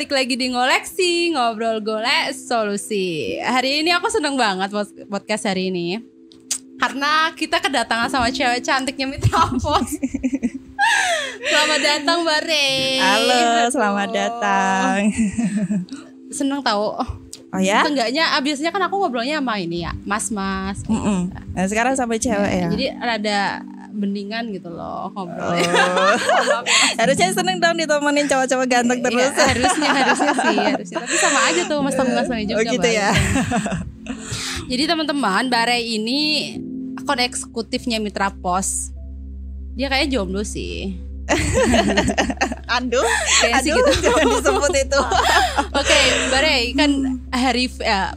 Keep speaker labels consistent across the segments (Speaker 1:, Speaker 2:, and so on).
Speaker 1: balik lagi di Ngoleksi, ngobrol golek solusi. Hari ini aku seneng banget podcast hari ini karena kita kedatangan sama cewek cantiknya Mitra Pos. Selamat datang Mbak Rey.
Speaker 2: Halo, selamat datang.
Speaker 1: Seneng tahu.
Speaker 2: Oh ya?
Speaker 1: Enggaknya biasanya kan aku ngobrolnya sama ini ya, mas-mas.
Speaker 2: Nah, sekarang sampai cewek ya.
Speaker 1: Jadi rada beningan gitu loh ngobrolnya.
Speaker 2: Harusnya seneng dong ditemenin cowok-cowok ganteng terus.
Speaker 1: Ya, harusnya. Tapi sama aja tuh Mas Mas juga.
Speaker 2: Oh gitu ya.
Speaker 1: Jadi teman-teman, Bare ini akun eksekutifnya Mitra Pos. Dia kayaknya jomblo sih.
Speaker 2: Aduh,
Speaker 1: gitu.
Speaker 2: Jangan disebut itu.
Speaker 1: Oke, Bare kan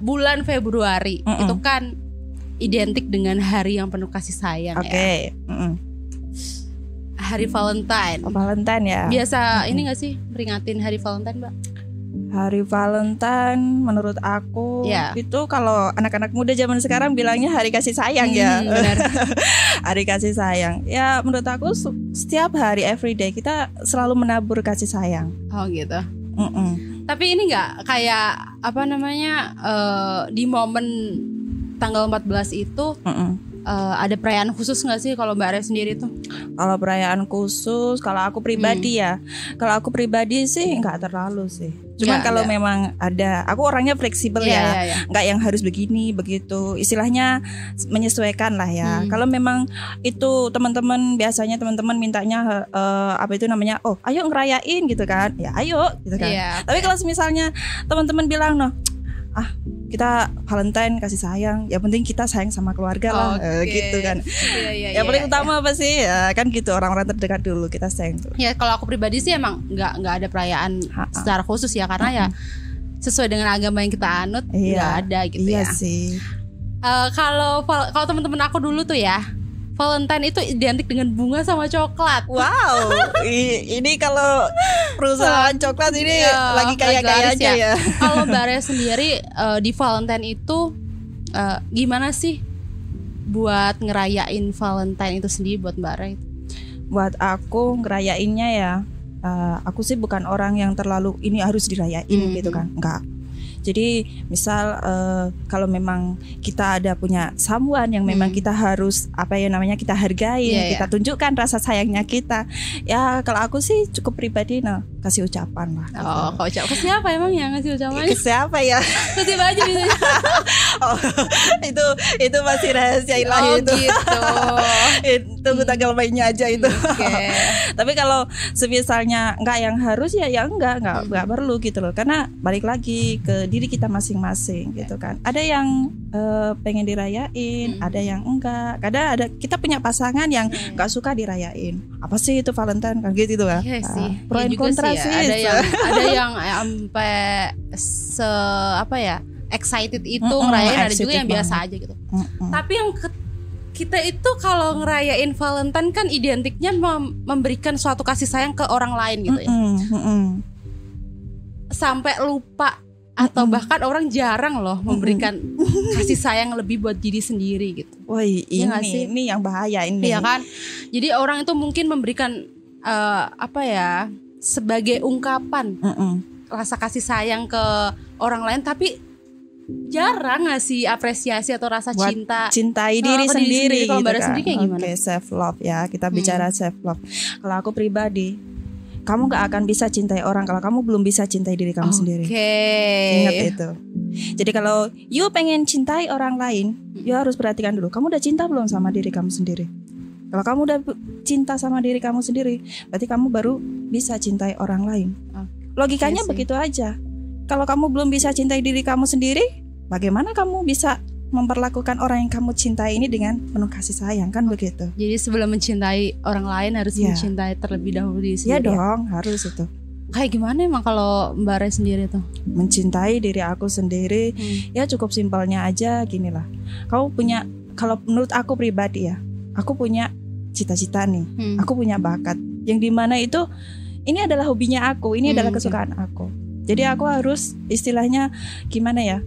Speaker 1: bulan Februari itu kan identik dengan hari yang penuh kasih sayang ya. Hari Valentine.
Speaker 2: Valentine ya.
Speaker 1: Biasa ini gak sih meringatin hari Valentine, Mbak?
Speaker 2: Hari Valentine menurut aku itu kalau anak-anak muda zaman sekarang bilangnya hari kasih sayang ya.
Speaker 1: Benar.
Speaker 2: Hari kasih sayang. Ya menurut aku setiap hari everyday kita selalu menabur kasih sayang.
Speaker 1: Oh gitu. Tapi ini gak kayak apa namanya di momen tanggal 14 itu ada perayaan khusus nggak sih kalau Mbak Re sendiri tuh?
Speaker 2: Kalau perayaan khusus, kalau aku pribadi kalau aku pribadi sih nggak terlalu sih. Cuman kalau memang ada, aku orangnya fleksibel nggak yang harus begini begitu. Istilahnya menyesuaikan lah ya. Kalau memang itu biasanya teman-teman mintanya apa itu namanya, oh ayo ngerayain gitu kan, ya ayo gitu kan. Tapi kalau misalnya teman-teman bilang kita Valentine kasih sayang, yang penting kita sayang sama keluarga lah, gitu kan. Yang paling utama apa sih? Ya, kan gitu, orang-orang terdekat dulu kita sayang tuh. Ya
Speaker 1: kalau aku pribadi sih emang nggak ada perayaan secara khusus ya, karena ya sesuai dengan agama yang kita anut nggak ada gitu ya.
Speaker 2: Iya sih.
Speaker 1: Kalau teman-teman aku dulu tuh ya, Valentine itu identik dengan bunga sama coklat.
Speaker 2: Wow, ini kalau perusahaan coklat ini lagi kaya-kayanya ya.
Speaker 1: Kalau Mbak Re sendiri di Valentine itu gimana sih buat ngerayain Valentine itu sendiri buat Mbak Re?
Speaker 2: Buat aku ngerayainnya ya, aku sih bukan orang yang terlalu ini harus dirayain gitu kan, enggak. Jadi misal kalau memang kita ada punya someone yang memang kita harus kita hargai, kita tunjukkan rasa sayangnya kita. Ya kalau aku sih cukup pribadi kasih ucapan lah.
Speaker 1: Oh, kok ucap ke siapa emang yang ngasih ucapan?
Speaker 2: Ke siapa ya?
Speaker 1: Ke siapa aja bisa.
Speaker 2: Itu masih rahasia ilahi itu.
Speaker 1: Gitu.
Speaker 2: Tunggu tanggal mainnya aja itu.
Speaker 1: Okay.
Speaker 2: Tapi kalau semisalnya enggak yang harus ya enggak perlu gitu loh. Karena balik lagi ke diri kita masing-masing gitu kan. Ada yang pengen dirayain, ada yang enggak. Kadang ada kita punya pasangan yang enggak suka dirayain. Apa sih itu Valentine kan gitu lah.
Speaker 1: Iya sih.
Speaker 2: Pro and kontra sih.
Speaker 1: Ada yang sampai excited itu ngerayain, ada juga yang biasa aja gitu. Tapi yang kita itu kalau ngerayain Valentine kan identiknya memberikan suatu kasih sayang ke orang lain gitu ya. Sampai lupa atau bahkan orang jarang loh memberikan kasih sayang lebih buat diri sendiri gitu.
Speaker 2: Wah, ini yang bahaya ini.
Speaker 1: Iya kan? Jadi orang itu mungkin memberikan sebagai ungkapan rasa kasih sayang ke orang lain, tapi jarang ngasih apresiasi atau rasa
Speaker 2: buat cintai diri sendiri
Speaker 1: gitu kan.
Speaker 2: Sendiri
Speaker 1: kayak gimana?
Speaker 2: Oke, self love ya. Kita bicara self love. Kalau aku pribadi, kamu gak akan bisa cintai orang kalau kamu belum bisa cintai diri kamu sendiri. Ingat itu. Jadi kalau you pengen cintai orang lain, you harus perhatikan dulu, kamu udah cinta belum sama diri kamu sendiri. Kalau kamu udah cinta sama diri kamu sendiri, berarti kamu baru bisa cintai orang lain. Logikanya begitu aja. Kalau kamu belum bisa cintai diri kamu sendiri, bagaimana kamu bisa memperlakukan orang yang kamu cintai ini dengan penuh kasih sayang, kan begitu.
Speaker 1: Jadi sebelum mencintai orang lain harus mencintai terlebih dahulu diri sendiri.
Speaker 2: Iya dong, harus itu.
Speaker 1: Kayak gimana emang kalau Mbak Re sendiri tuh?
Speaker 2: Mencintai diri aku sendiri, ya cukup simpelnya aja gini lah. Kalau menurut aku pribadi ya, aku punya cita-cita nih, aku punya bakat, yang dimana itu ini adalah hobinya aku, ini adalah kesukaan aku. Jadi aku harus istilahnya gimana ya?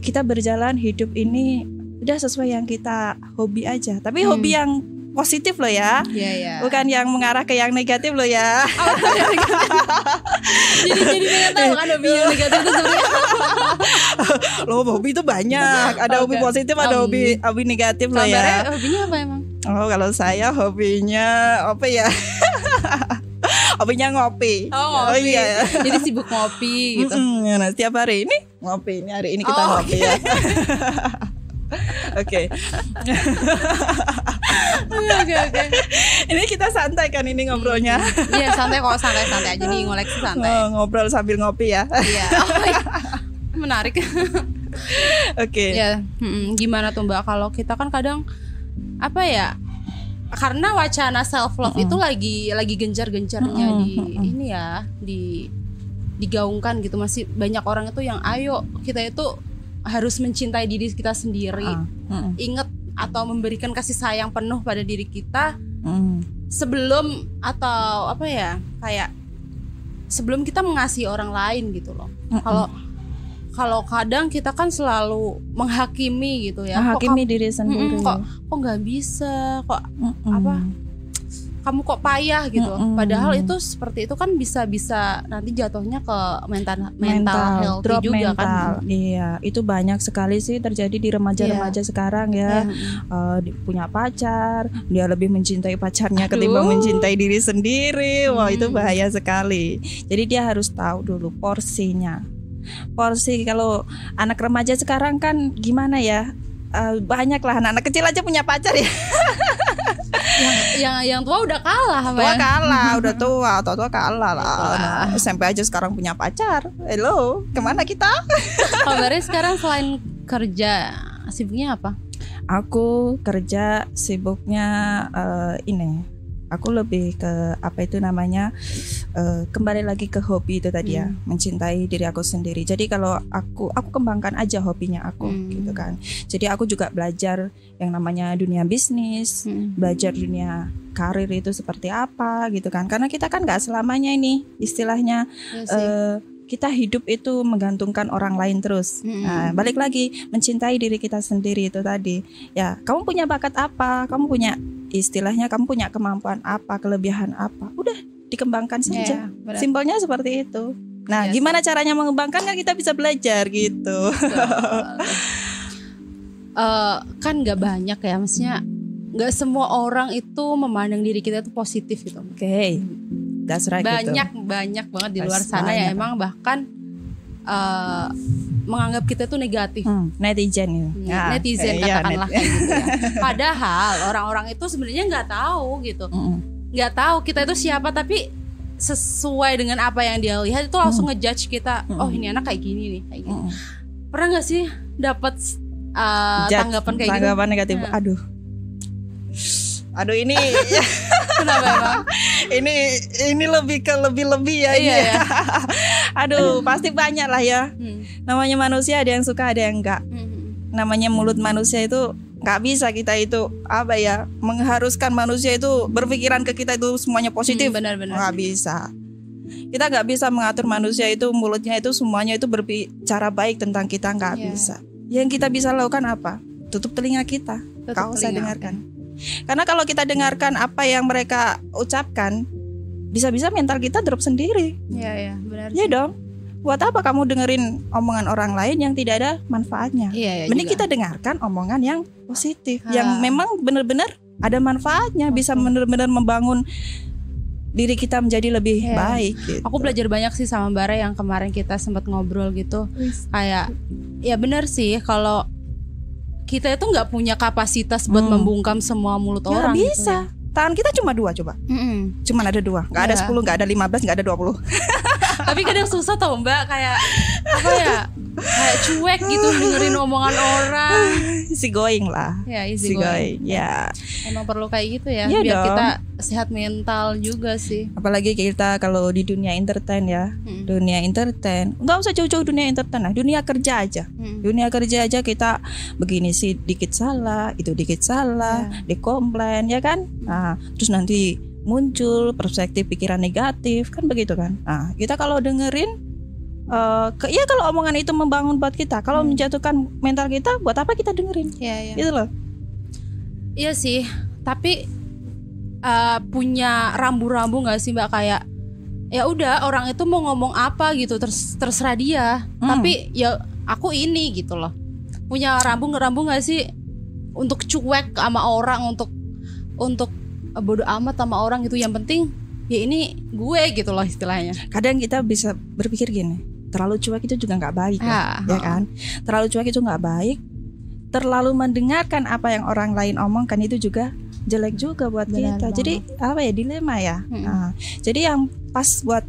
Speaker 2: Kita berjalan hidup ini udah sesuai yang kita hobi aja. Tapi hobi yang positif loh ya. Bukan yang mengarah ke yang negatif loh ya.
Speaker 1: Jadi pengen tahu kan hobi yang negatif itu sebenarnya apa?
Speaker 2: Loh, hobi itu banyak. Ada hobi positif, ada hobi negatif loh ya.
Speaker 1: Hobinya apa emang?
Speaker 2: Oh, kalau saya hobinya apa ya? Hobinya ngopi.
Speaker 1: Oh iya. Jadi sibuk ngopi gitu.
Speaker 2: Nah, setiap hari ini ngopi. Ini hari ini kita ngopi ya. Oke. Ini kita santai kan ini ngobrolnya.
Speaker 1: Iya, santai kok, santai aja nih, ngoleksi santai.
Speaker 2: Ngobrol sambil ngopi ya.
Speaker 1: Iya. Menarik.
Speaker 2: Oke.
Speaker 1: Ya, gimana tuh Mbak kalau kita kan kadang apa ya? Karena wacana self love itu lagi gencar-gencarnya ini ya, digaungkan gitu. Masih banyak orang itu yang ayo kita itu harus mencintai diri kita sendiri. Ingat atau memberikan kasih sayang penuh pada diri kita sebelum atau apa ya, kayak sebelum kita mengasihi orang lain gitu loh. Kalau kadang kita kan selalu menghakimi gitu ya.
Speaker 2: Menghakimi diri sendiri.
Speaker 1: Kok nggak bisa, kok apa? Kamu kok payah gitu. Padahal itu seperti itu kan bisa nanti jatuhnya ke mental health juga kan.
Speaker 2: Iya, itu banyak sekali sih terjadi di remaja-remaja sekarang ya. Punya pacar, dia lebih mencintai pacarnya ketimbang mencintai diri sendiri. Wah, itu bahaya sekali. Jadi dia harus tahu dulu porsinya. Porsi kalau anak remaja sekarang kan gimana ya, banyak lah anak kecil aja punya pacar ya.
Speaker 1: yang tua udah kalah,
Speaker 2: udah tua kalah lah. SMP aja sekarang punya pacar. Hello, kemana kita?
Speaker 1: Kabarnya sekarang selain kerja sibuknya apa?
Speaker 2: Aku kerja sibuknya ini. Aku lebih ke apa itu namanya, kembali lagi ke hobi itu tadi ya, mencintai diri aku sendiri. Jadi kalau aku kembangkan aja hobinya aku gitu kan. Jadi aku juga belajar yang namanya dunia bisnis, belajar dunia karir itu seperti apa gitu kan. Karena kita kan nggak selamanya ini istilahnya kita hidup itu menggantungkan orang lain terus. Nah, balik lagi mencintai diri kita sendiri itu tadi. Ya, kamu punya bakat apa? Kamu punya istilahnya kamu punya kemampuan apa, kelebihan apa? Udah dikembangkan saja. Simpelnya seperti itu. Nah, gimana caranya mengembangkan kan kita bisa belajar gitu.
Speaker 1: Kan nggak banyak ya, maksudnya nggak semua orang itu memandang diri kita itu positif gitu.
Speaker 2: Oke. That's right,
Speaker 1: banyak banget di luar sana ya emang bahkan menganggap kita tuh negatif.
Speaker 2: Netizen ya.
Speaker 1: Netizen katakanlah kayak gitu ya. Padahal orang-orang itu sebenarnya nggak tahu gitu. Nggak tahu kita itu siapa, tapi sesuai dengan apa yang dia lihat itu langsung ngejudge kita. Oh, ini anak kayak gini nih, kayak gini. Pernah nggak sih dapat tanggapan kayak gitu?
Speaker 2: Tanggapan negatif. Aduh ini
Speaker 1: kenapa emang?
Speaker 2: Ini lebih ke lebih ya. Iya. Aduh, pasti banyak lah ya. Namanya manusia ada yang suka, ada yang enggak. Namanya mulut manusia itu nggak bisa kita itu apa ya, mengharuskan manusia itu berpikiran ke kita itu semuanya positif.
Speaker 1: Benar-benar.
Speaker 2: Nggak bisa. Kita nggak bisa mengatur manusia itu mulutnya itu semuanya itu berbicara baik tentang kita, nggak bisa. Yang kita bisa lakukan apa? Tutup telinga kita. Kau usah dengarkan. Karena kalau kita dengarkan apa yang mereka ucapkan, bisa-bisa mental kita drop sendiri.
Speaker 1: Iya, benar.
Speaker 2: Iya dong. Buat apa kamu dengerin omongan orang lain yang tidak ada manfaatnya? Mending kita dengarkan omongan yang positif, yang memang benar-benar ada manfaatnya, bisa benar-benar membangun diri kita menjadi lebih baik gitu.
Speaker 1: Aku belajar banyak sih sama Bara yang kemarin kita sempat ngobrol gitu. Kayak ya benar sih, kalau kita itu nggak punya kapasitas buat membungkam semua mulut orang.
Speaker 2: Nggak bisa. Gitu ya. Tangan kita cuma 2 coba. Cuman ada 2. Nggak ada 10, nggak ada 15, nggak ada 20.
Speaker 1: Tapi kadang susah tau Mbak, kayak apa ya? Kayak cuek gitu dengerin omongan orang.
Speaker 2: Easy going lah.
Speaker 1: Ya, easy going.
Speaker 2: Ya.
Speaker 1: Emang perlu kayak gitu ya,
Speaker 2: biar
Speaker 1: dong. Kita sehat mental juga sih.
Speaker 2: Apalagi kita kalau di dunia entertain ya. Dunia entertain, nggak usah jauh-jauh dunia entertain lah, dunia kerja aja. Dunia kerja aja kita begini sih, dikit salah, itu dikit salah, dikomplain ya kan. Nah, terus nanti muncul perspektif pikiran negatif kan begitu kan. Nah, kita kalau dengerin kalau omongan itu membangun buat kita, kalau menjatuhkan mental kita, buat apa kita dengerin?
Speaker 1: Iya.
Speaker 2: Gitu loh.
Speaker 1: Iya sih, tapi punya rambu-rambu nggak sih Mbak, kayak ya udah orang itu mau ngomong apa gitu terserah dia, tapi ya aku ini gitu loh. Punya rambu nggak sih untuk cuek sama orang, untuk bodo amat sama orang gitu, yang penting ya ini gue gitu loh istilahnya.
Speaker 2: Kadang kita bisa berpikir gini, terlalu cuek itu juga nggak baik ya kan? Terlalu cuek itu nggak baik. Terlalu mendengarkan apa yang orang lain omongkan itu juga jelek juga buat kita. Jadi apa ya, dilema ya. Nah, jadi yang pas buat,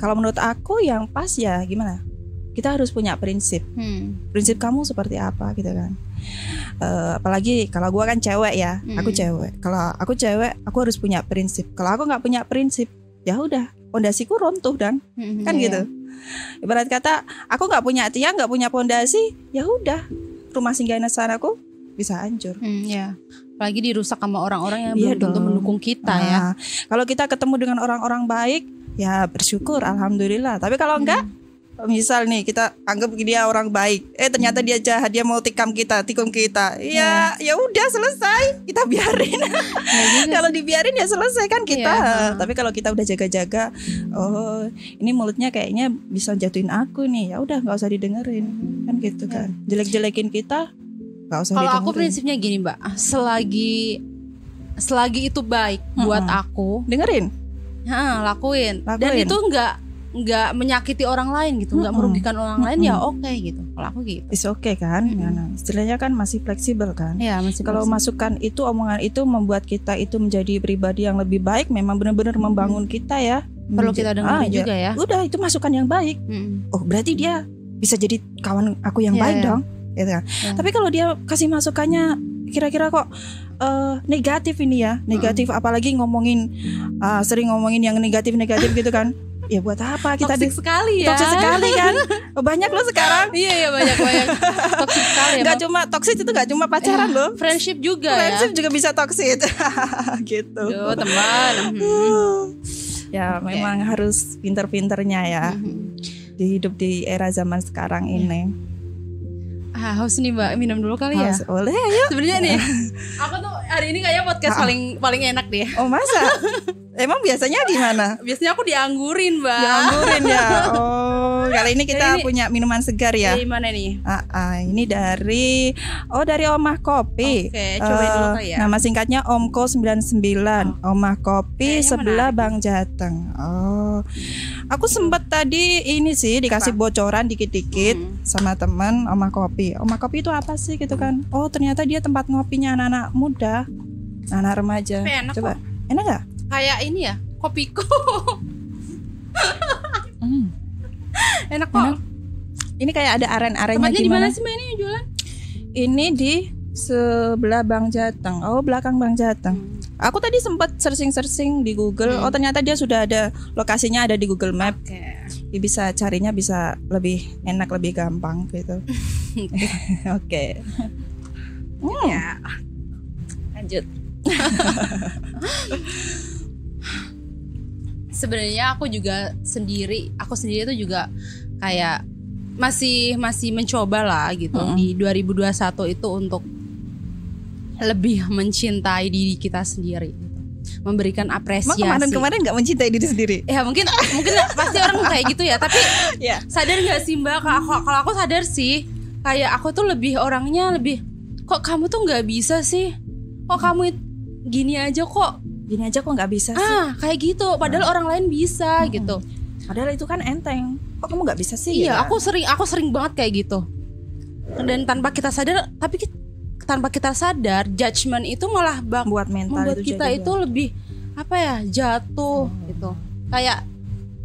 Speaker 2: kalau menurut aku yang pas ya gimana? Kita harus punya prinsip. Prinsip kamu seperti apa gitu kan? Apalagi kalau gue kan cewek ya, aku cewek. Kalau aku cewek, aku harus punya prinsip. Kalau aku nggak punya prinsip, ya udah, pondasiku runtuh dan kan gitu. Ibarat kata, aku nggak punya tiang, nggak punya pondasi, ya udah, rumah singgah aku bisa hancur.
Speaker 1: Apalagi dirusak sama orang-orang yang belum tentu mendukung kita ya.
Speaker 2: Kalau kita ketemu dengan orang-orang baik, ya bersyukur, alhamdulillah. Tapi kalau enggak, misal nih kita anggap dia orang baik, ternyata dia jahat, dia mau tikung kita, ya udah selesai, kita biarin. Kalau dibiarin ya selesai kan kita. Tapi kalau kita udah jaga-jaga, oh ini mulutnya kayaknya bisa jatuhin aku nih, ya udah nggak usah didengerin, kan gitu kan. Jelek-jelekin kita nggak usah didengerin.
Speaker 1: Kalau aku prinsipnya gini Mbak, selagi itu baik buat aku,
Speaker 2: dengerin,
Speaker 1: lakuin. Dan itu nggak menyakiti orang lain gitu, nggak merugikan orang lain, ya oke gitu. Kalau aku gitu.
Speaker 2: It's okay kan? Istilahnya kan masih fleksibel kan?
Speaker 1: Ya, masih
Speaker 2: kalau masukan itu, omongan itu membuat kita itu menjadi pribadi yang lebih baik, memang benar-benar membangun kita ya.
Speaker 1: Perlu kita dengerin juga ya.
Speaker 2: Udah, itu masukan yang baik. Oh berarti dia bisa jadi kawan aku yang baik dong. Gitu kan? Tapi kalau dia kasih masukannya kira-kira kok negatif ini ya, negatif, apalagi ngomongin sering ngomongin yang negatif gitu kan. Ya buat apa kita
Speaker 1: toksik sekali ya.
Speaker 2: Toksik sekali kan. Banyak loh sekarang.
Speaker 1: Iya banyak. Toksik sekali ya.
Speaker 2: Gak cuma toksik itu, gak cuma pacaran loh.
Speaker 1: Friendship juga
Speaker 2: Friendship juga bisa toksik. Gitu.
Speaker 1: Duh, teman.
Speaker 2: Ya memang harus pinter-pinternya ya. Hidup di era zaman sekarang ini.
Speaker 1: Haus nih Mbak, minum dulu kali ya.
Speaker 2: Boleh, ayo.
Speaker 1: Sebenarnya nih, aku tuh hari ini kayaknya podcast paling enak deh.
Speaker 2: Oh masa? Emang biasanya gimana?
Speaker 1: Biasanya aku dianggurin Mbak.
Speaker 2: Dianggurin ya. Oh kali ini kita punya minuman segar ya.
Speaker 1: Dari mana nih?
Speaker 2: Ini dari Omah Kopi.
Speaker 1: Oke, cobain dulu kali ya.
Speaker 2: Nama singkatnya Omko 99. Omah Kopi sebelah Bang Jateng. Oh, aku sempat tadi ini sih dikasih bocoran dikit-dikit sama teman Omah Kopi. Omah Kopi itu apa sih gitu kan? Oh ternyata dia tempat ngopinya anak-anak muda, anak remaja.
Speaker 1: Enak.
Speaker 2: Coba, enak gak?
Speaker 1: Kayak ini ya, kopiku. Enak kok.
Speaker 2: Ini kayak ada aren-arennya.
Speaker 1: Tempatnya di mana sih Mbak ini jualan?
Speaker 2: Ini di sebelah Bang Jateng. Oh, belakang Bang Jateng. Aku tadi sempat searching di Google. Oh, ternyata dia sudah ada lokasinya, ada di Google Map. Bisa carinya bisa lebih enak, lebih gampang gitu. Oke.
Speaker 1: Ya.
Speaker 2: Lanjut.
Speaker 1: Sebenarnya aku sendiri itu juga kayak masih mencoba lah gitu di 2021 itu untuk lebih mencintai diri kita sendiri gitu. Memberikan apresiasi.
Speaker 2: Kemarin nggak mencintai diri sendiri?
Speaker 1: Ya mungkin pasti orang kayak gitu ya. Tapi sadar nggak sih Mbak? Kalau aku sadar sih, kayak aku tuh orangnya lebih, kok kamu tuh nggak bisa sih? Kok kamu gini aja kok
Speaker 2: nggak bisa sih?
Speaker 1: Kayak gitu. Padahal orang lain bisa gitu.
Speaker 2: Padahal itu kan enteng. Kok kamu nggak bisa sih?
Speaker 1: Iya, aku sering banget kayak gitu. Dan tanpa kita sadar, judgement itu malah
Speaker 2: buat mental
Speaker 1: membuat
Speaker 2: itu
Speaker 1: kita itu lebih jatuh gitu. Kayak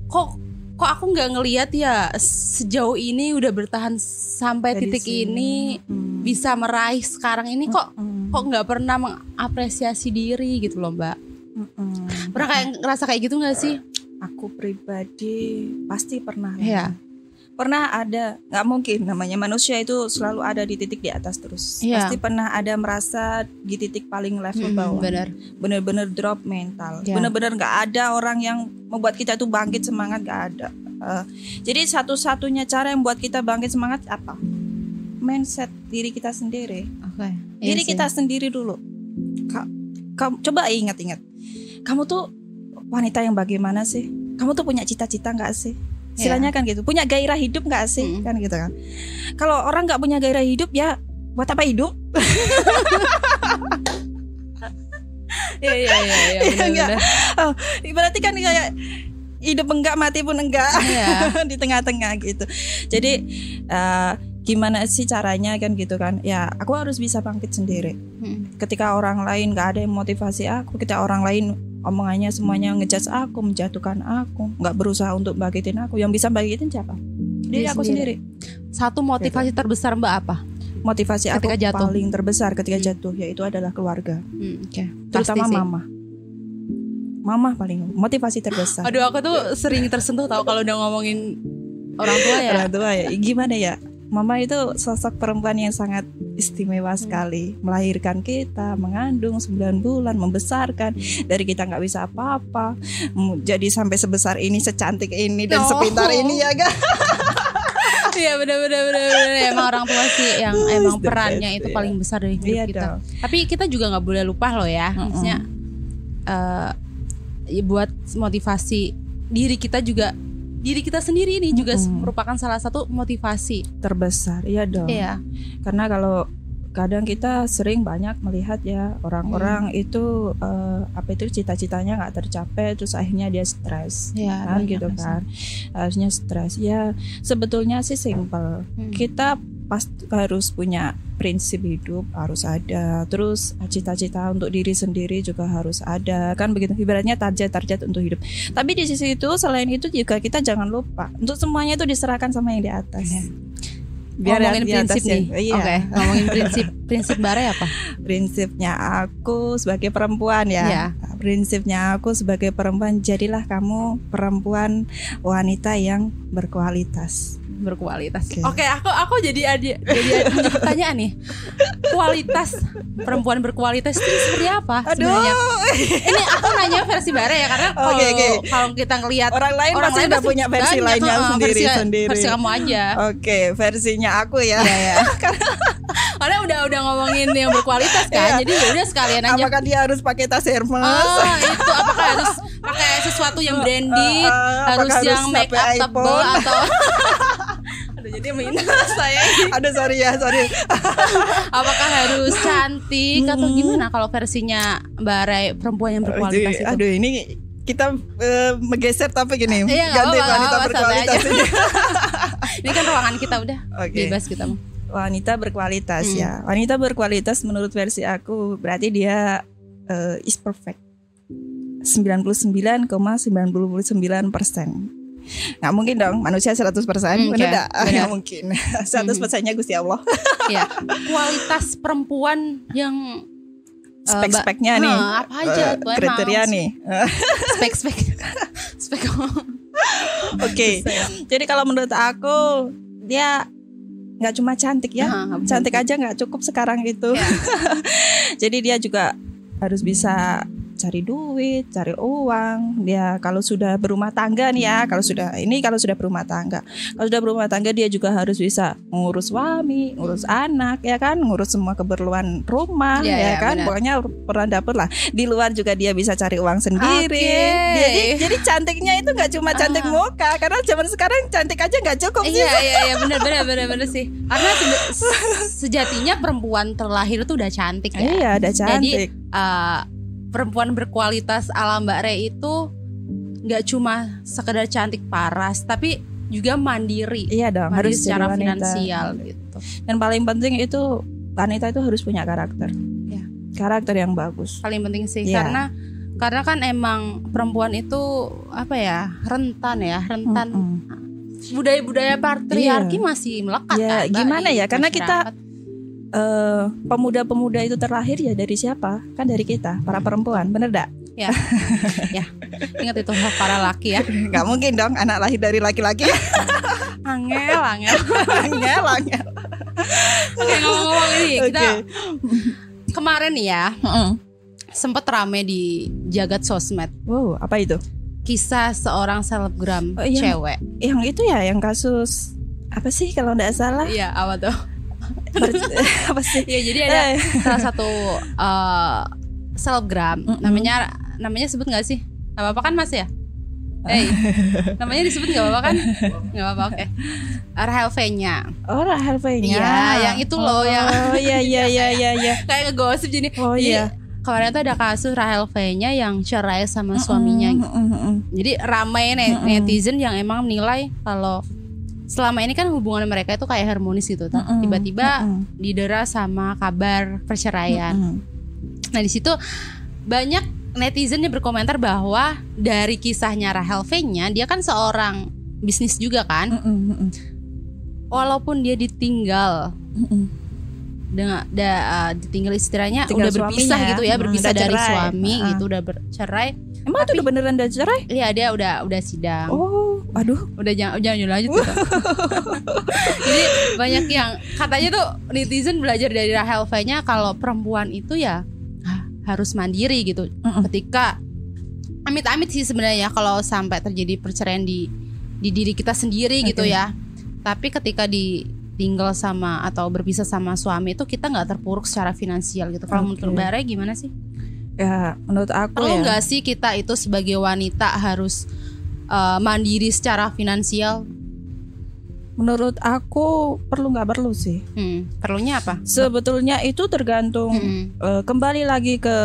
Speaker 1: kok aku nggak ngelihat ya sejauh ini udah bertahan sampai dari titik ini bisa meraih sekarang ini, kok nggak pernah mengapresiasi diri gitu loh Mbak. Pernah kayak ngerasa kayak gitu nggak sih?
Speaker 2: Aku pribadi pasti pernah.
Speaker 1: Iya.
Speaker 2: Pernah ada, nggak mungkin, namanya manusia itu selalu ada di titik di atas terus. Pasti pernah ada merasa di titik paling level bawah. Bener-bener drop mental. Bener-bener nggak ada orang yang membuat kita tuh bangkit semangat, nggak ada. Jadi satu-satunya cara yang buat kita bangkit semangat apa? Mindset diri kita sendiri. Diri kita sendiri dulu. Coba ingat-ingat. kamu tuh wanita yang bagaimana sih? Kamu tuh punya cita-cita nggak sih? Istilahnya kan gitu, punya gairah hidup nggak sih? Kan gitu kan. Kalau orang nggak punya gairah hidup ya buat apa hidup?
Speaker 1: Iya benar-benar.
Speaker 2: Oh, berarti kan kayak hidup enggak, mati pun enggak. Di tengah-tengah gitu. Jadi gimana sih caranya kan gitu kan? Ya aku harus bisa bangkit sendiri. Ketika orang lain nggak ada yang motivasi aku, ketika orang lain omongannya semuanya ngejudge aku, menjatuhkan aku, nggak berusaha untuk bangkitin aku, yang bisa bangkitin siapa? Diri aku sendiri.
Speaker 1: Satu motivasi terbesar Mbak apa?
Speaker 2: Motivasi
Speaker 1: ketika
Speaker 2: aku
Speaker 1: jatuh.
Speaker 2: paling terbesar ketika jatuh yaitu adalah keluarga. Terutama mama paling motivasi terbesar.
Speaker 1: Aduh aku tuh sering tersentuh tahu kalau udah ngomongin orang tua ya.
Speaker 2: Orang tua ya, gimana ya? Mama itu sosok perempuan yang sangat istimewa sekali. Melahirkan kita, mengandung 9 bulan, membesarkan. Dari kita gak bisa apa-apa, jadi sampai sebesar ini, secantik ini, dan sepintar ini ya kan.
Speaker 1: Iya benar-benar emang orang tua sih yang emang perannya itu paling besar dari hidup kita. Tapi kita juga gak boleh lupa loh ya. Maksudnya buat motivasi diri kita juga. Diri kita sendiri ini juga merupakan salah satu motivasi
Speaker 2: terbesar. Iya dong.
Speaker 1: Iya.
Speaker 2: Karena kalau kadang kita sering banyak melihat ya orang-orang itu cita-citanya nggak tercapai, terus akhirnya dia stres, kan gitu kan. Harusnya stres. Ya sebetulnya sih simple. Kita pasti harus punya prinsip hidup, harus ada. Terus cita-cita untuk diri sendiri juga harus ada, kan begitu. Ibaratnya target untuk hidup. Tapi di sisi itu, selain itu juga kita jangan lupa untuk semuanya itu diserahkan sama yang di atas.
Speaker 1: Biar ngomongin prinsip nih. Oke, ngomongin prinsip Bare apa?
Speaker 2: Prinsipnya aku sebagai perempuan ya. Prinsipnya aku sebagai perempuan, jadilah kamu perempuan wanita yang berkualitas. Oke, aku jadi pertanyaan nih. Kualitas perempuan berkualitas itu seperti apa sebenarnya? Ini aku nanya versi Bare ya, karena kalau kita ngelihat orang lain pasti udah punya versi lainnya sendiri.
Speaker 1: Versi kamu aja.
Speaker 2: Oke, versinya aku ya.
Speaker 1: Karena udah ngomongin yang berkualitas kan. Jadi udah sekalian aja.
Speaker 2: Apakah dia harus pakai tas Hermes?
Speaker 1: Itu apakah harus pakai sesuatu yang branded, harus yang make up tebal atau jadi minus saya.
Speaker 2: Aduh sorry.
Speaker 1: Apakah harus cantik atau gimana kalau versinya Bare perempuan yang berkualitas itu?
Speaker 2: Aduh ini kita menggeser topik ini.
Speaker 1: Ganti wanita berkualitas ini. Ini kan ruangan kita udah bebas kita.
Speaker 2: Wanita berkualitas ya. Wanita berkualitas menurut versi aku berarti dia is perfect. 99,99%. Nggak mungkin dong manusia 100%. Benar nggak mungkin. 100%-nya Gusti Allah.
Speaker 1: Ya. Kualitas perempuan yang
Speaker 2: spek-speknya nih.
Speaker 1: Apa aja tuh
Speaker 2: kriteria nih.
Speaker 1: Spek.
Speaker 2: Oke. Jadi kalau menurut aku dia nggak cuma cantik ya. Cantik aja nggak cukup sekarang itu. Jadi dia juga harus bisa cari duit, cari uang. Dia kalau sudah berumah tangga nih ya, kalau sudah berumah tangga. Kalau sudah berumah tangga dia juga harus bisa ngurus suami, ngurus anak ya kan, ngurus semua keperluan rumah ya kan. Bener. Pokoknya peran dapur lah. Di luar juga dia bisa cari uang sendiri. Jadi cantiknya itu nggak cuma cantik muka, karena zaman sekarang cantik aja nggak cukup sih.
Speaker 1: Iya benar sih. Karena sejatinya perempuan terlahir itu udah cantik ya.
Speaker 2: Iya, udah cantik.
Speaker 1: Jadi perempuan berkualitas ala Mbak Re itu nggak cuma sekedar cantik paras, tapi juga mandiri.
Speaker 2: Iya dong,
Speaker 1: mandiri
Speaker 2: harus
Speaker 1: secara finansial gitu.
Speaker 2: Dan paling penting itu wanita itu harus punya karakter. Ya. Karakter yang bagus.
Speaker 1: Paling penting sih, karena kan emang perempuan itu rentan. Budaya-budaya patriarki masih melekat kan.
Speaker 2: Gimana ya? Karena kita pemuda-pemuda itu terlahir ya dari siapa? Kan dari kita, para perempuan, bener dak?
Speaker 1: Ya. Ingat itu para laki ya.
Speaker 2: Gak mungkin dong anak lahir dari laki-laki.
Speaker 1: Angel. Oke, ngomong-ngomong ini kita kemarin nih ya sempet rame di jagat sosmed.
Speaker 2: Wow, apa itu?
Speaker 1: Kisah seorang selebgram cewek.
Speaker 2: Yang itu ya, yang kasus apa sih kalau nggak salah?
Speaker 1: Iya, apa tuh?
Speaker 2: Apa sih?
Speaker 1: Ya, jadi ada salah satu selebgram namanya namanya sebut nggak sih? Nggak apa-apa kan Mas ya? Namanya disebut nggak apa-apa kan? Nggak apa-apa, oke. Rahel V-nya.
Speaker 2: Oh, Rahel V-nya.
Speaker 1: Iya, yang itu loh yang.
Speaker 2: Oh iya.
Speaker 1: Kayak ngegosip jadi.
Speaker 2: Oh iya.
Speaker 1: Kemarin tuh ada kasus Rahel V-nya yang cerai sama suaminya. Jadi ramai netizen yang emang menilai kalau selama ini kan hubungan mereka itu kayak harmonis gitu. Tiba-tiba didera sama kabar perceraian. Nah di situ banyak netizen yang berkomentar bahwa dari kisahnya Rahel V-nya, dia kan seorang bisnis juga kan. Walaupun dia ditinggal dengan ditinggal istilahnya udah berpisah ya, gitu ya, berpisah dari suami gitu, udah bercerai.
Speaker 2: Emang itu udah beneran udah cerai?
Speaker 1: Iya, dia udah sidang.
Speaker 2: Oh, aduh,
Speaker 1: udah jangan lanjut gitu. Jadi banyak yang katanya tuh netizen belajar dari Rahel V-nya kalau perempuan itu ya harus mandiri gitu. Ketika amit-amit sih sebenarnya kalau sampai terjadi perceraian di diri kita sendiri gitu ya. Tapi ketika ditinggal sama atau berpisah sama suami itu kita nggak terpuruk secara finansial gitu. Kalau menurut Mbak Ray gimana sih?
Speaker 2: Ya menurut aku
Speaker 1: perlu nggak sih kita itu sebagai wanita harus mandiri secara finansial?
Speaker 2: Menurut aku perlu nggak perlu sih.
Speaker 1: Perlunya apa?
Speaker 2: Sebetulnya itu tergantung kembali lagi ke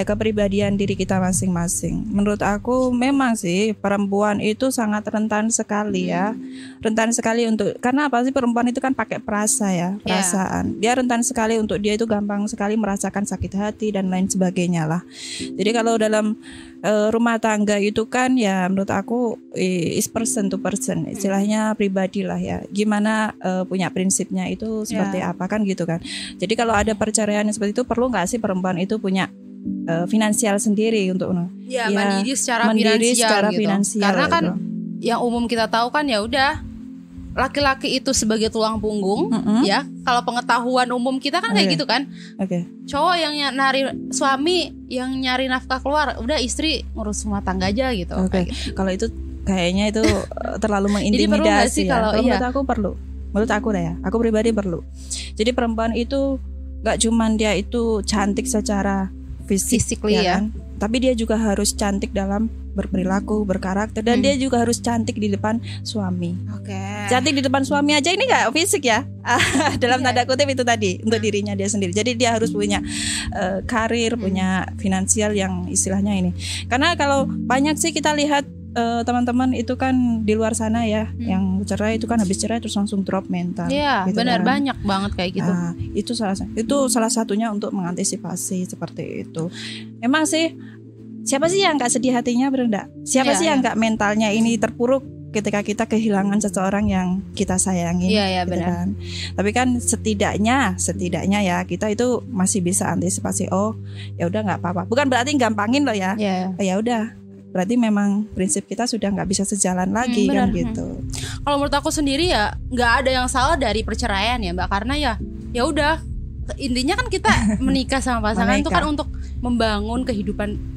Speaker 2: kepribadian diri kita masing-masing. Menurut aku memang sih perempuan itu sangat rentan sekali ya. Rentan sekali karena apa sih, perempuan itu kan pakai perasaan. Dia rentan sekali untuk dia itu gampang sekali merasakan sakit hati dan lain sebagainya lah. Jadi kalau dalam rumah tangga itu kan ya menurut aku is person to person, istilahnya pribadi lah ya. Gimana punya prinsipnya itu seperti apa kan gitu kan. Jadi kalau ada perceraian seperti itu perlu nggak sih perempuan itu punya finansial sendiri untuk
Speaker 1: mandiri secara finansial. Karena kan yang umum kita tahu kan ya udah laki-laki itu sebagai tulang punggung ya. Kalau pengetahuan umum kita kan kayak gitu kan. Cowok yang nyari suami yang nyari nafkah keluar, udah istri ngurus rumah tangga aja gitu.
Speaker 2: Gitu. Kalau itu kayaknya itu terlalu mengintimidasi ya. Kalau menurut aku perlu. Menurut aku ya, aku pribadi perlu. Jadi perempuan itu gak cuman dia itu cantik secara fisik ya kan? Tapi dia juga harus cantik dalam berperilaku, berkarakter, dan dia juga harus cantik di depan suami. Cantik di depan suami aja ini nggak fisik ya, dalam tanda kutip itu tadi untuk dirinya dia sendiri. Jadi dia harus punya karir, punya finansial yang istilahnya ini. Karena kalau banyak sih kita lihat teman-teman itu kan di luar sana ya, yang cerai itu kan habis cerai terus langsung drop mental.
Speaker 1: Iya, gitu benar kan. Banyak banget kayak gitu.
Speaker 2: Nah, itu salah satunya untuk mengantisipasi seperti itu. Emang sih siapa sih yang nggak sedih hatinya, Brenda? Siapa sih yang nggak mentalnya ini terpuruk ketika kita kehilangan seseorang yang kita sayangi?
Speaker 1: Iya,
Speaker 2: gitu
Speaker 1: benar.
Speaker 2: Kan? Tapi kan setidaknya ya kita itu masih bisa antisipasi. Oh, ya udah nggak apa-apa. Bukan berarti gampangin loh ya. Ya udah. Berarti memang prinsip kita sudah nggak bisa sejalan lagi kan gitu.
Speaker 1: Kalau menurut aku sendiri ya nggak ada yang salah dari perceraian ya Mbak, karena ya udah intinya kan kita menikah sama pasangan itu kan untuk membangun kehidupan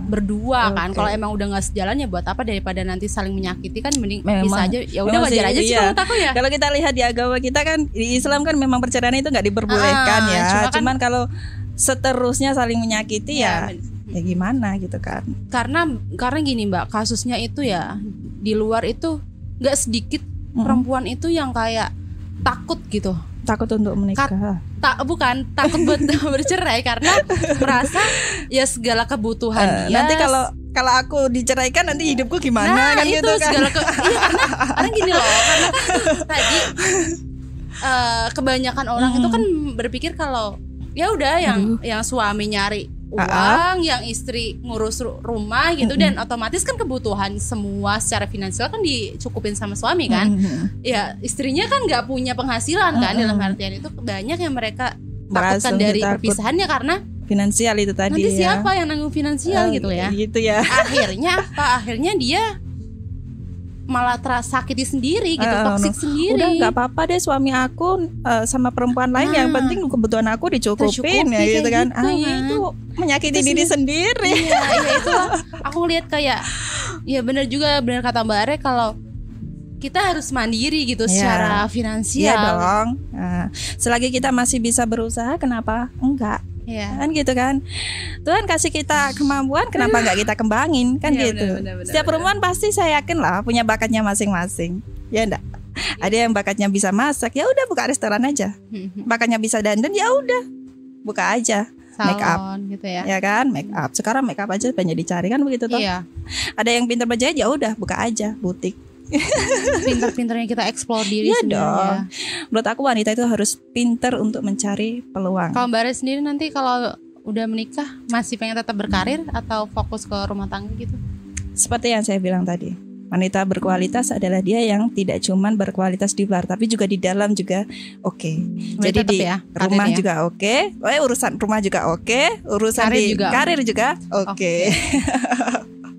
Speaker 1: berdua kan. Kalau emang udah nggak sejalan ya buat apa, daripada nanti saling menyakiti kan mending bisa aja. Ya udah wajar aja sih menurut aku ya.
Speaker 2: Kalau kita lihat di agama kita kan, di Islam kan memang perceraian itu nggak diperbolehkan ya. Cuman kalau seterusnya saling menyakiti ya gimana gitu kan. Karena
Speaker 1: gini Mbak, kasusnya itu ya di luar itu nggak sedikit perempuan itu yang kayak takut gitu.
Speaker 2: Takut untuk menikah.
Speaker 1: Bukan takut buat bercerai karena merasa ya segala kebutuhan dia.
Speaker 2: Nanti kalau aku diceraikan nanti hidupku gimana kan
Speaker 1: itu
Speaker 2: gitu kan.
Speaker 1: Karena gini loh, karena kan tadi kebanyakan orang itu kan berpikir kalau ya udah yang suami nyari uang, yang istri ngurus rumah gitu, dan otomatis kan kebutuhan semua secara finansial kan dicukupin sama suami kan. Ya istrinya kan nggak punya penghasilan kan, dalam artian itu banyak yang mereka takutkan dari perpisahannya karena
Speaker 2: finansial itu tadi.
Speaker 1: Nanti siapa yang nanggung finansial gitu ya.
Speaker 2: Gitu ya.
Speaker 1: Akhirnya apa? Akhirnya dia malah sakiti sendiri gitu, toksik sendiri.
Speaker 2: Udah nggak apa-apa deh suami aku sama perempuan lain, yang penting kebutuhan aku dicukupin ya gitu kan. Itu menyakiti diri sendiri.
Speaker 1: Iya itu aku ngeliat kayak ya benar juga, benar kata Mbak Are kalau kita harus mandiri gitu secara finansial.
Speaker 2: Iya dong. Selagi kita masih bisa berusaha, kenapa enggak Kan gitu kan. Tuhan kasih kita kemampuan, kenapa nggak kita kembangin kan gitu.
Speaker 1: Bener,
Speaker 2: setiap perempuan pasti saya yakin lah punya bakatnya masing-masing, ya enggak. Ada yang bakatnya bisa masak, ya udah buka restoran aja. Bakatnya bisa dandan, ya udah buka aja.
Speaker 1: Salon,
Speaker 2: make up
Speaker 1: gitu ya.
Speaker 2: Ya kan, make up. Sekarang make up aja banyak dicari kan begitu toh.
Speaker 1: Iya.
Speaker 2: Ada yang pintar berjahit, ya udah buka aja butik.
Speaker 1: Pintar-pintarnya kita explore diri
Speaker 2: ya
Speaker 1: sebenarnya.
Speaker 2: Dong. Menurut aku wanita itu harus pintar untuk mencari peluang.
Speaker 1: Kalau Mbak Re sendiri nanti kalau udah menikah masih pengen tetap berkarir atau fokus ke rumah tangga gitu?
Speaker 2: Seperti yang saya bilang tadi, wanita berkualitas adalah dia yang tidak cuman berkualitas di luar tapi juga di dalam juga oke. Jadi di rumah ya? Juga oke. Urusan rumah juga oke, urusan karir di juga. Karir juga oke.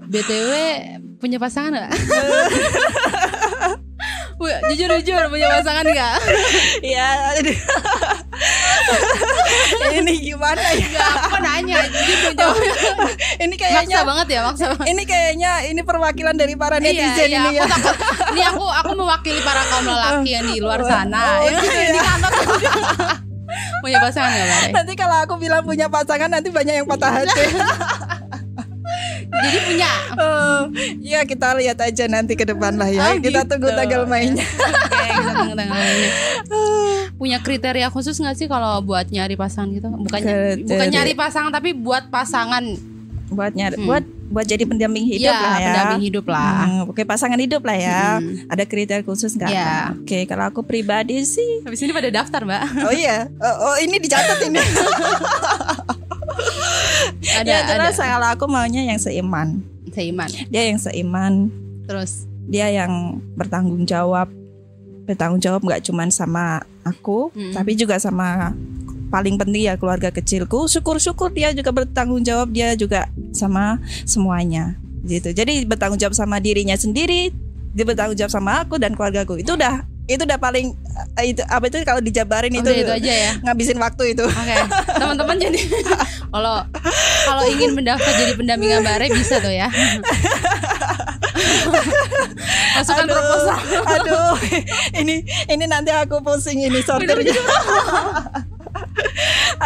Speaker 1: BTW punya pasangan nggak? Jujur punya pasangan nggak?
Speaker 2: Ya. Ini gimana ya?
Speaker 1: Gak, aku nanya.
Speaker 2: Ini kayaknya
Speaker 1: maksa banget ya, maksa banget.
Speaker 2: Ini kayaknya ini perwakilan dari para netizen
Speaker 1: iya,
Speaker 2: ini ya.
Speaker 1: Ini aku mewakili para kaum lelaki yang di luar sana.
Speaker 2: Gitu ya.
Speaker 1: Di kantor. Punya pasangan nggak, Mbak?
Speaker 2: Nanti kalau aku bilang punya pasangan nanti banyak yang patah hati.
Speaker 1: Jadi punya.
Speaker 2: Ya kita lihat aja nanti ke depan lah ya. Kita tunggu tanggal mainnya.
Speaker 1: Oke, kita tunggu tanggal mainnya. Punya kriteria khusus nggak sih kalau buat nyari pasangan gitu? Bukan nyari pasangan tapi buat pasangan.
Speaker 2: Buat nyari, buat jadi pendamping hidup lah ya.
Speaker 1: Pendamping hidup lah.
Speaker 2: Oke, pasangan hidup lah ya. Ada kriteria khusus nggak?
Speaker 1: Ya.
Speaker 2: Oke, kalau aku pribadi sih.
Speaker 1: Habis ini pada daftar, Mbak.
Speaker 2: Oh iya. Oh ini dicatat ini. Ya jelas kalau aku maunya yang seiman. Dia yang seiman.
Speaker 1: Terus
Speaker 2: dia yang bertanggung jawab nggak cuma sama aku, tapi juga sama paling penting ya keluarga kecilku. Syukur dia juga bertanggung jawab, dia juga sama semuanya gitu. Jadi bertanggung jawab sama dirinya sendiri, dia bertanggung jawab sama aku dan keluargaku. Itu udah paling itu apa itu kalau dijabarin itu
Speaker 1: aja ya.
Speaker 2: Ngabisin waktu itu.
Speaker 1: Oke. Teman-teman jadi kalau ingin mendaftar jadi pendamping Mbak Re bisa tuh ya. Masukkan proposal.
Speaker 2: Aduh. Ini nanti aku pusing ini sortirnya.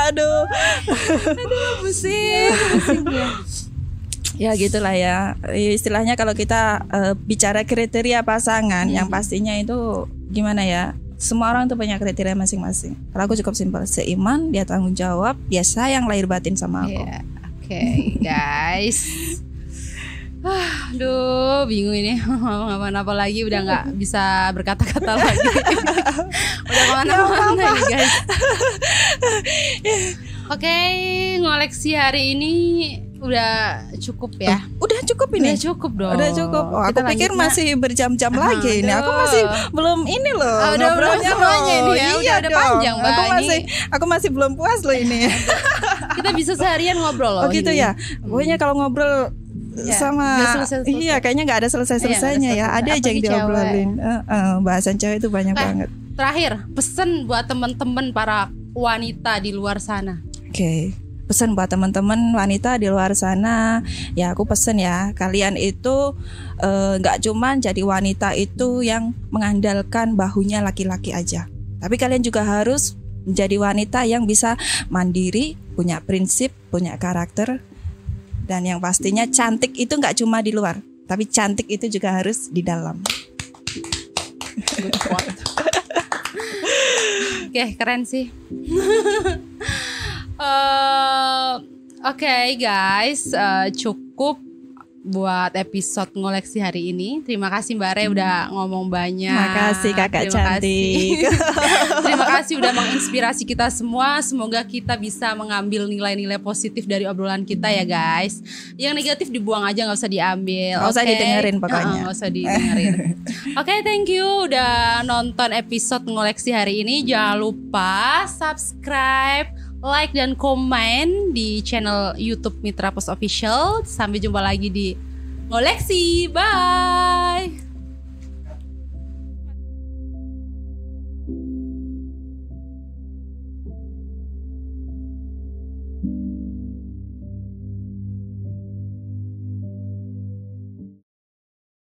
Speaker 2: Aduh, pusing ya gitulah ya. Istilahnya kalau kita bicara kriteria pasangan, yang pastinya itu gimana ya, semua orang tuh punya kriteria masing-masing. Kalau aku cukup simpel, seiman, dia tanggung jawab, dia sayang lahir batin sama aku.
Speaker 1: Oke, guys. Aduh, bingung ini ngomong apa lagi, udah nggak bisa berkata-kata lagi. Udah kemana-mana nih guys. Oke, ngoleksi hari ini udah cukup ya.
Speaker 2: Udah cukup ini.
Speaker 1: Udah cukup dong.
Speaker 2: Udah cukup. Oh, aku pikir masih berjam-jam lagi ini. Aku masih belum ini loh.
Speaker 1: Udah semuanya ini ya.
Speaker 2: Iya,
Speaker 1: udah panjang Mbak.
Speaker 2: Aku masih belum puas loh ini.
Speaker 1: Kita bisa seharian ngobrol loh.
Speaker 2: Oh gitu ya. Pokoknya kalau ngobrol sama iya kayaknya nggak ada selesainya ya. Ada aja yang diobrolin. Bahasan cewek itu banyak banget.
Speaker 1: Terakhir, pesan buat teman-teman para wanita di luar sana.
Speaker 2: Oke. Pesan buat teman-teman wanita di luar sana, ya aku pesen ya, kalian itu nggak cuman jadi wanita itu yang mengandalkan bahunya laki-laki aja, tapi kalian juga harus menjadi wanita yang bisa mandiri, punya prinsip, punya karakter, dan yang pastinya cantik itu nggak cuma di luar, tapi cantik itu juga harus di dalam.
Speaker 1: Oke, keren sih. Oke, guys, cukup buat episode ngoleksi hari ini. Terima kasih Mbak Re udah ngomong banyak.
Speaker 2: Makasih kakak cantik.
Speaker 1: Terima kasih udah menginspirasi kita semua. Semoga kita bisa mengambil nilai-nilai positif dari obrolan kita ya guys. Yang negatif dibuang aja, nggak usah diambil.
Speaker 2: Nggak usah didengerin pokoknya.
Speaker 1: Nggak usah didengerin. Oke, thank you udah nonton episode ngoleksi hari ini. Jangan lupa subscribe, like dan komen di channel YouTube Mitra Pos Official. Sampai jumpa lagi di ngoleksi. Bye.